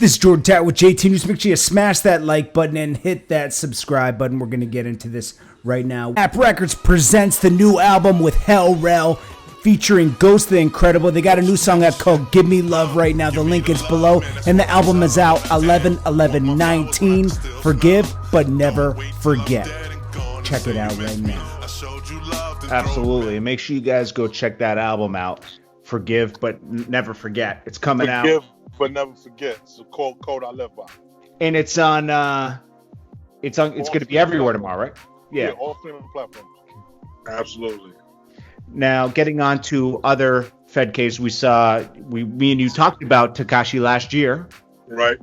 This is JordanTower with JT News. Make sure you smash that like button and hit that subscribe button. We're going to get into this right now. Knapp Records presents the new album with Hell Rell featuring Ghost the Incredible. They got a new song out called Give Me Love right now. The link is below. And the album is out 11/11/19. Forgive, but never forget. Check it out right now. Absolutely. And make sure you guys go check that album out. Forgive, but never forget. It's coming out. Forgive, but never forget. It's a code I live by. And it's it's going to be everywhere tomorrow, right? Yeah, all streaming platforms. Absolutely. Now, getting on to other Fed cases, me and you talked about Tekashi last year. Right.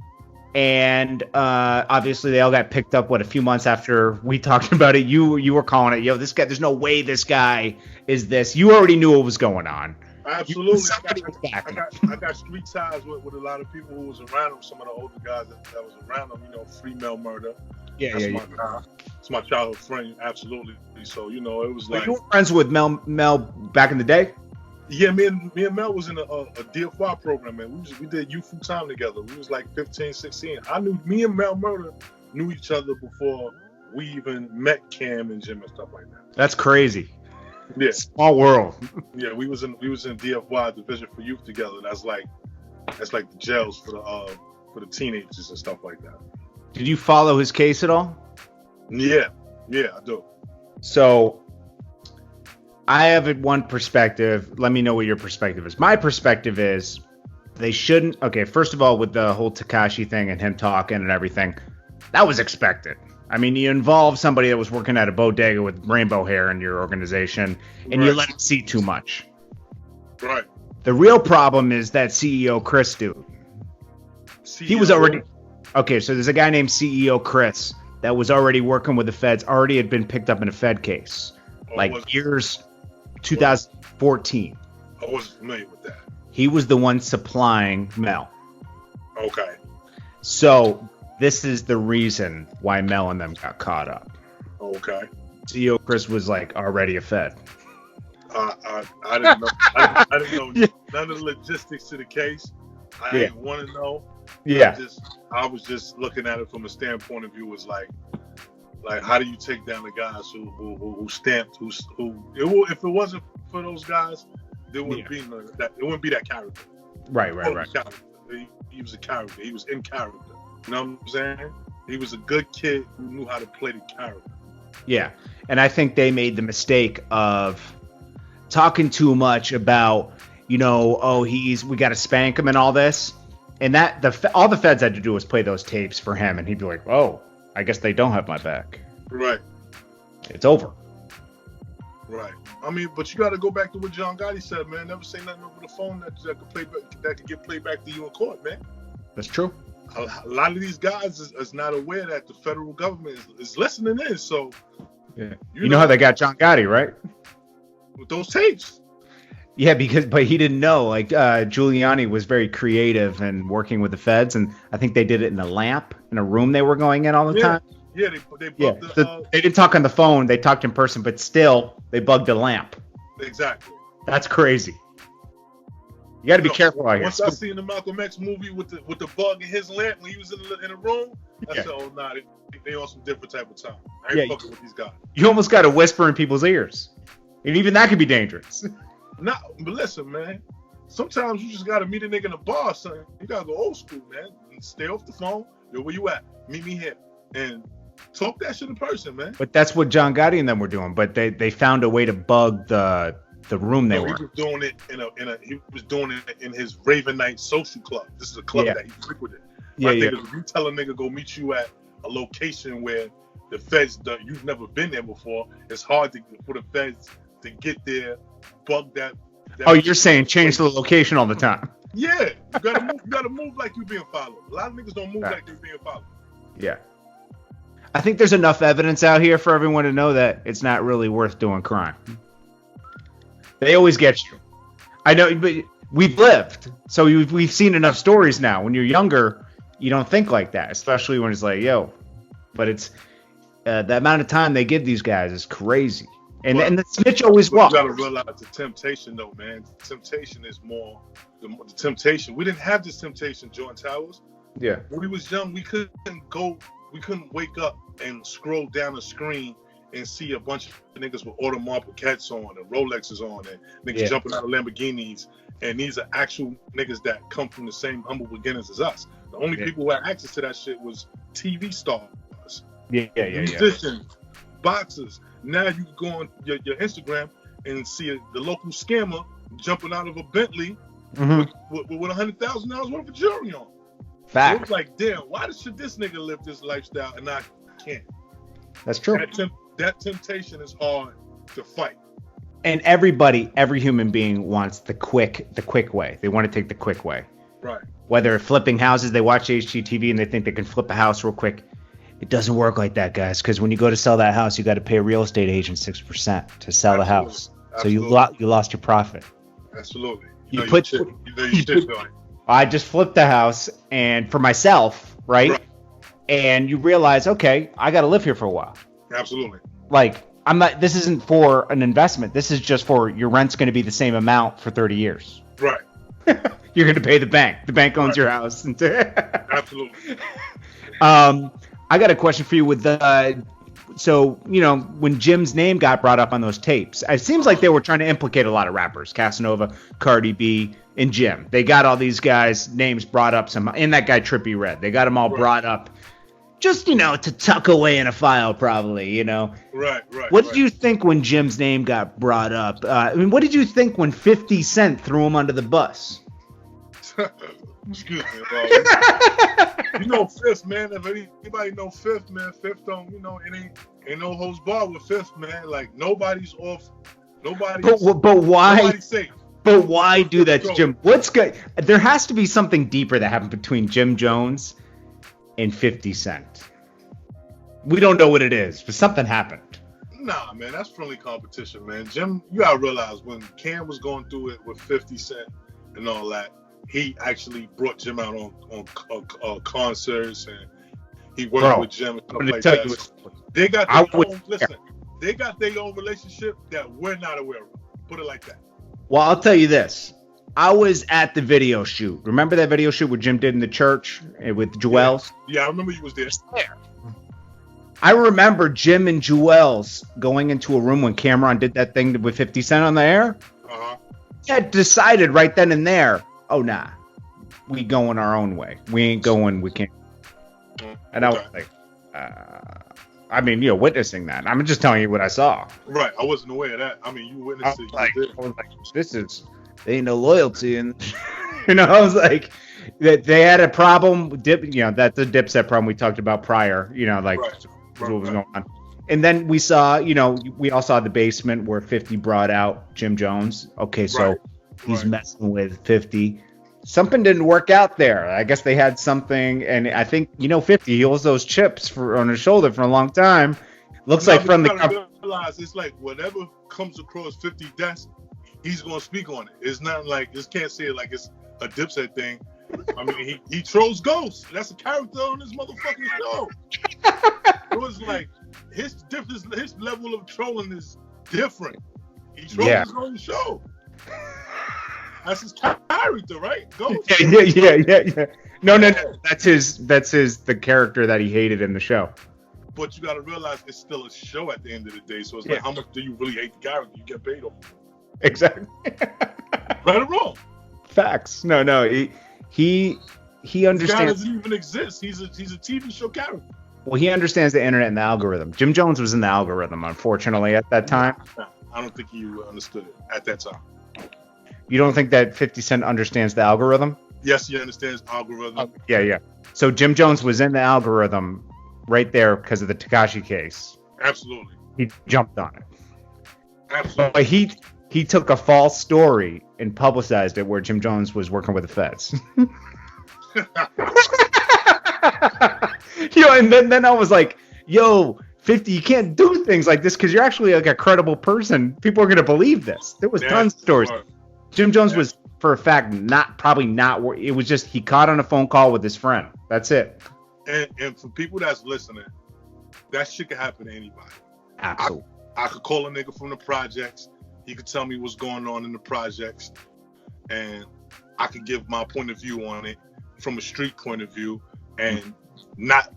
And obviously they all got picked up, a few months after we talked about it. You were calling it, this guy, there's no way this guy is this. You already knew what was going on. Absolutely. I got street ties with a lot of people who was around him, some of the older guys that was around him, free Mel Murda. It's my childhood friend, absolutely. So, it was like... You were friends with Mel back in the day? Yeah, me and Mel was in a DFY program, man. We did youth full time together. We was like 15, 16. Me and Mel Murda knew each other before we even met Cam and Jim and stuff like that. That's crazy. Yeah. Small world. Yeah, we was in DFY, Division for Youth together. That's like the jails for the teenagers and stuff like that. Did you follow his case at all? Yeah, I do. So I have one perspective. Let me know what your perspective is. My perspective is they shouldn't. Okay, first of all, with the whole Tekashi thing and him talking and everything, that was expected. I mean, you involve somebody that was working at a bodega with rainbow hair in your organization, and you let him see too much. Right. The real problem is that CEO Chris dude. He was already... Okay, so there's a guy named CEO Chris that was already working with the feds, already had been picked up in a Fed case. Years 2014. I wasn't familiar with that. He was the one supplying Mel. Okay. So this is the reason why Mel and them got caught up. Okay. CEO Chris was already a Fed. I didn't know. I didn't know none of the logistics to the case. I didn't want to know. Yeah. I was just looking at it from a standpoint of view was like how do you take down the guys who stamped who if it wasn't for those guys, there wouldn't be that. It wouldn't be that character. Right. He was a character. He was in character. You know what I'm saying? He was a good kid who knew how to play the character. Yeah, and I think they made the mistake of talking too much about we got to spank him and all this. And that all the feds had to do was play those tapes for him, and he'd be like, "Oh, I guess they don't have my back." Right. It's over. Right. I mean, but you got to go back to what John Gotti said, man. Never say nothing over the phone that could get played back to you in court, man. That's true. A lot of these guys is not aware that the federal government is listening in. So, yeah. You know how they got John Gotti, right? With those tapes. Yeah, but he didn't know. Giuliani was very creative and working with the feds, and I think they did it in a room they were going in all the time. Yeah, they bugged they didn't talk on the phone. They talked in person, but still, they bugged the lamp. Exactly. That's crazy. You got to be careful out here. Once I seen the Malcolm X movie with the bug in his lamp when he was in a room, I said, "Oh, nah, they on some different type of time. I ain't fucking with these guys." You almost got to whisper in people's ears, and even that could be dangerous. No, but listen, man. Sometimes you just gotta meet a nigga in a bar, son. You gotta go old school, man. Stay off the phone. Yo, where you at? Meet me here, and talk that shit in person, man. But that's what John Gotti and them were doing. But they found a way to bug the room they were. He was doing it in his Raven Night social club. This is a club that he frequented. If you tell a nigga go meet you at a location where the feds you've never been there before, it's hard for the feds to get there. Bug that. Oh, you're saying change the location all the time? Yeah, you gotta move like you're being followed. A lot of niggas don't move like they're being followed. Yeah, I think there's enough evidence out here for everyone to know that it's not really worth doing crime. They always get you. I know, but we've lived, so we've seen enough stories now. When you're younger, you don't think like that, especially when it's like, but it's the amount of time they give these guys is crazy. And the snitch always walks. You gotta realize the temptation, though, man. The temptation is more. The temptation. We didn't have this temptation, Jordan Towers. Yeah. When we was young, we couldn't wake up and scroll down the screen and see a bunch of niggas with Audemars Piguets on and Rolexes on and niggas jumping out of Lamborghinis. And these are actual niggas that come from the same humble beginnings as us. The only people who had access to that shit was TV stars, musicians, boxers. Now you can go on your Instagram and see the local scammer jumping out of a Bentley with $100,000 worth of jewelry on. Fact. So it was like, damn, why should this nigga live this lifestyle and I can't? That's true. That temptation is hard to fight. And every human being wants the quick way. They want to take the quick way. Right. Whether flipping houses, they watch HGTV and they think they can flip a house real quick. It doesn't work like that, guys. Because when you go to sell that house, you got to pay a real estate agent 6% to sell the house. Absolutely. So you lost your profit. Absolutely. I just flipped the house and for myself, right? And you realize, okay, I got to live here for a while. Absolutely. Like, this isn't for an investment. This is just for your rent's going to be the same amount for 30 years. Right. You're going to pay the bank. The bank owns your house. Absolutely. I got a question for you with so, you know, when Jim's name got brought up on those tapes, it seems like they were trying to implicate a lot of rappers, Casanova, Cardi B, and Jim. They got all these guys' names brought up somehow, and that guy Trippie Redd. They got them all brought up just, you know, to tuck away in a file probably, you know. Right. What did you think when Jim's name got brought up? What did you think when 50 Cent threw him under the bus? Excuse me, you know Fifth, man. If anybody know Fifth, man, Fifth don't, you know, it ain't no holds bar with Fifth, man. Like nobody's off, nobody's. But why? Nobody's safe. But why do that to Jim? What's good? There has to be something deeper that happened between Jim Jones and 50 Cent. We don't know what it is, but something happened. Nah, man, that's friendly competition, man. Jim, you gotta realize when Cam was going through it with 50 Cent and all that, he actually brought Jim out on concerts and he worked with Jim and stuff like that. They got they got their own relationship that we're not aware of. Put it like that. Well, I'll tell you this. I was at the video shoot. Remember that video shoot where Jim did in the church with Joel's? Yeah, I remember you was there. I remember Jim and Joel's going into a room when Camron did that thing with 50 Cent on the air. He had decided right then and there, oh, nah, we going our own way. We ain't going, we can't. And I was like, I mean, you're witnessing that. I'm just telling you what I saw. Right. I wasn't aware of that. I mean, you witnessed it. I was like, there ain't no loyalty. And, you know, I was like, they had a problem. That's the Dipset problem we talked about prior, you know, like what was going on. And then we saw, you know, we all saw the basement where 50 brought out Jim Jones. Okay, so he's messing with 50. Something didn't work out there. I guess they had something, and I think, you know, 50, he holds those chips on his shoulder for a long time. Looks like from the realize it's like whatever comes across 50 desk, he's gonna speak on it. It's not like, just can't say it like it's a Dipset thing. I mean, he trolls ghosts. That's a character on this motherfucking show. It was like his level of trolling is different. He trolls his own show. That's his character, right? Ghost. Yeah. No. That's the character that he hated in the show. But you got to realize it's still a show at the end of the day. So it's like, how much do you really hate the character? You get paid off. Exactly. Right or wrong? Facts. No. He understands. The guy doesn't even exist. He's a TV show character. Well, he understands the internet and the algorithm. Jim Jones was in the algorithm, unfortunately, at that time. I don't think he understood it at that time. You don't think that 50 Cent understands the algorithm? Yes, he understands algorithm. Yeah. So Jim Jones was in the algorithm right there because of the Tekashi case. Absolutely. He jumped on it. Absolutely. But he took a false story and publicized it where Jim Jones was working with the feds. And then I was like, yo, 50, you can't do things like this because you're actually like a credible person. People are going to believe this. There was tons of stories. Jim Jones was, for a fact, probably not. It was just he caught on a phone call with his friend. That's it. And for people that's listening, that shit could happen to anybody. Absolutely. I could call a nigga from the projects. He could tell me what's going on in the projects, and I could give my point of view on it from a street point of view. and not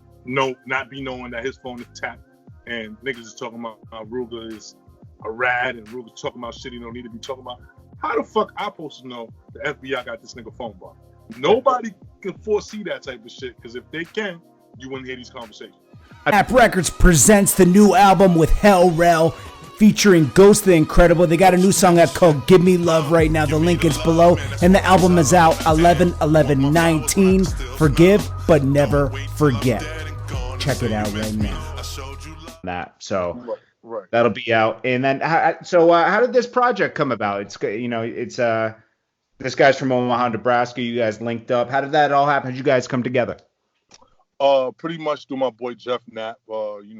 be knowing that his phone is tapped, and niggas is talking about Ruger is a rat, and Ruger's talking about shit he don't need to be talking about. How the fuck I supposed to know the FBI got this nigga phone bar? Nobody can foresee that type of shit, because if they can, you wouldn't hear these conversations. Knapp Records presents the new album with Hell Rell, featuring Ghost the Incredible. They got a new song out called Give Me Love right now. The link is below, and the album is out 11/11/19. Forgive but never forget. Check it out right now. So Right. that'll be out. And then how did this project come about? It's this guy's from Omaha, Nebraska. You guys linked up. How did that all happen? How did you guys come together? Pretty much through my boy Jeff Knapp. We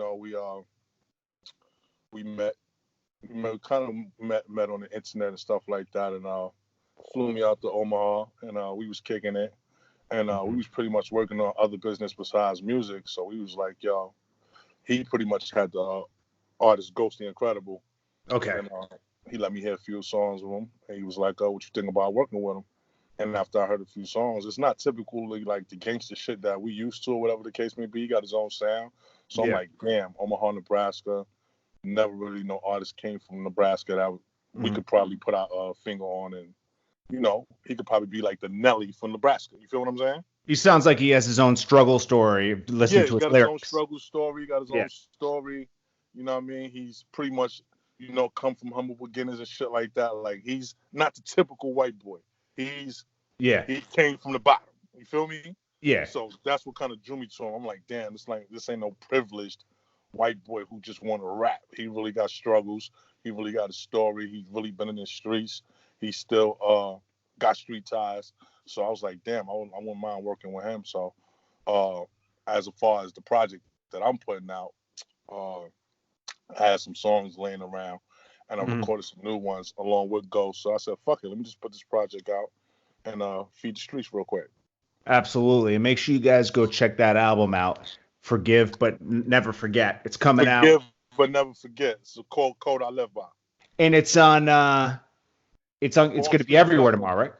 met on the internet and stuff like that, and flew me out to Omaha, and we was kicking it, and we was pretty much working on other business besides music. So we was like, yo, he pretty much had the artist Ghost the Incredible. Okay. And he let me hear a few songs with him, and he was like, oh, what you think about working with him? And after I heard a few songs, it's not typically like the gangster shit that we used to, or whatever the case may be. He got his own sound. So I'm like, damn, Omaha, Nebraska. Never really no artist came from Nebraska that we could probably put our finger on, and he could probably be like the Nelly from Nebraska. You feel what I'm saying? He sounds like he has his own struggle story. Listen to his lyrics. He got his own struggle story. He got his own story. You know what I mean? He's pretty much come from humble beginnings and shit like that. Like, he's not the typical white boy. He came from the bottom. You feel me? Yeah. So that's what kind of drew me to him. I'm like, damn, this ain't no privileged white boy who just want to rap. He really got struggles. He really got a story. He's really been in the streets. He still got street ties. So I was like, damn, I wouldn't mind working with him. So as far as the project that I'm putting out, I had some songs laying around, and I recorded some new ones along with Ghost. So I said, fuck it, let me just put this project out and feed the streets real quick. Absolutely. And make sure you guys go check that album out. Forgive but never forget. It's coming out. Forgive but never forget. It's a code I live by. And it's on it's going to be everywhere tomorrow, right?